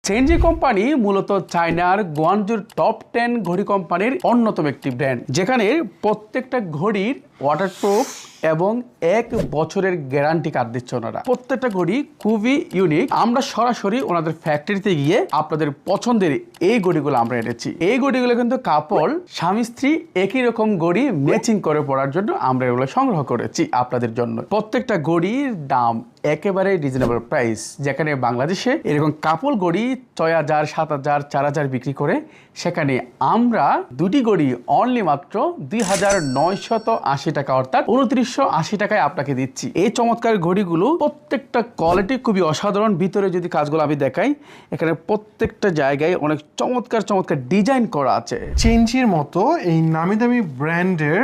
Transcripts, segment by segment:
চেনজি company মূলত চায়নার গুয়াংজুর top 10 ঘড়ি কোম্পানির অন্যতম একটি ব্র্যান্ড, যেখানে প্রত্যেকটা ঘড়ির ওয়াটারপ্রুফ এবং 1 বছরের গ্যারান্টি কার্ড দিচ্ছে ওনারা। প্রত্যেকটা ঘড়ি খুবই ইউনিক। আমরা সরাসরি ওনাদের ফ্যাক্টরিতে গিয়ে আপনাদের পছন্দের এই ঘড়িগুলো আমরা এনেছি। এই ঘড়িগুলো কিন্তু কাপল স্বামী স্ত্রী একই রকম ঘড়ি ম্যাচিং করে পড়ার জন্য আমরা এগুলো সংগ্রহ করেছি আপনাদের জন্য। প্রত্যেকটা ঘড়ির দাম একেবারে রিজনেবল প্রাইস, যেখানে বাংলাদেশে এরকম কাপল ঘড়ি 6000, 7000, 4000 বিক্রি করে, সেখানে আমরা দুটি ঘড়ি অনলি মাত্র 2980 টাকা অর্থাৎ 2980 টাকায় আপনাকে দিচ্ছি। এই চমৎকার ঘড়িগুলো প্রত্যেকটা কোয়ালিটি খুবই অসাধারণ। ভিতরে যদি কাজগুলো আমি দেখাই, এখানে প্রত্যেকটা জায়গায় অনেক চমৎকার চমৎকার ডিজাইন করা আছে। চেনজির মতো এই নামি দামি ব্র্যান্ডের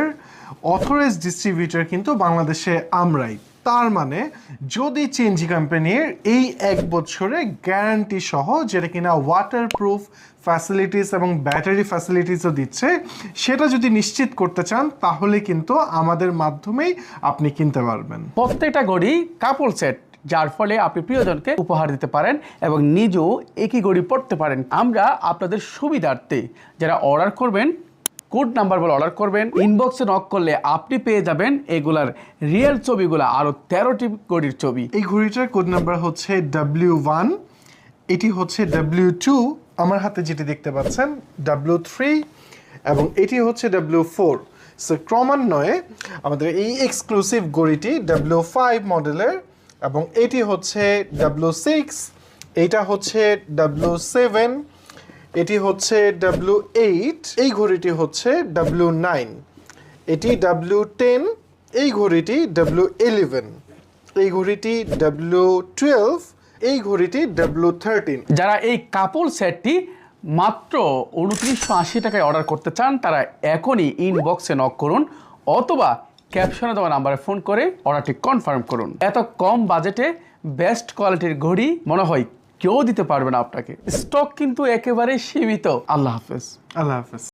অথরাইজড ডিস্ট্রিবিউটর কিন্তু বাংলাদেশে আমরাই। তার মানে যদি চেনজি কোম্পানির এই 1 বছরে গ্যারান্টি সহ, যেটা কিনা ওয়াটারপ্রুফ ফ্যাসিলিটিস এবং ব্যাটারি ফ্যাসিলিটিসও দিচ্ছে, সেটা যদি নিশ্চিত করতে চান তাহলে কিন্তু আমাদের মাধ্যমেই আপনি কিনতে পারবেন। প্রত্যেকটা ঘড়ি কাপল সেট, যার ফলে আপনি প্রিয়জনকে উপহার দিতে পারেন এবং নিজেও একই ঘড়ি পড়তে পারেন। আমরা আপনাদের সুবিধার্থে যারা অর্ডার করবেন, কোড নাম্বার বলে অর্ডার করবেন, ইনবক্সে নক করলে আপনি পেয়ে যাবেন এগুলার রিয়েল ছবিগুলো, আরও 13টি ঘড়ির ছবি। এই ঘড়িটার কোড নাম্বার হচ্ছে W1, এটি হচ্ছে W2, আমার হাতে যেটি দেখতে পাচ্ছেন W3, এবং এটি হচ্ছে W4। সো ক্রমান্বয়ে আমাদের এই এক্সক্লুসিভ ঘড়িটি W5 মডেলের, এবং এটি হচ্ছে W6, এইটা হচ্ছে W7, এটি হচ্ছে W8, এই ঘড়িটি হচ্ছে W9, এটি W10, এই ঘড়িটি W11, এই ঘড়িটি W12, এই ঘড়িটি W13। যারা এই কাপল সেটটি মাত্র 2980 টাকায় অর্ডার করতে চান, তারা এখনই ইনবক্সে নক করুন অথবা ক্যাপশনে দেওয়া নাম্বারে ফোন করে অর্ডারটি কনফার্ম করুন। এত কম বাজেটে বেস্ট কোয়ালিটির ঘড়ি মনে হয় কেউ দিতে পারবে না আপনাকে। স্টক কিন্তু একেবারে সীমিত। আল্লাহ হাফেজ। আল্লাহ হাফেজ।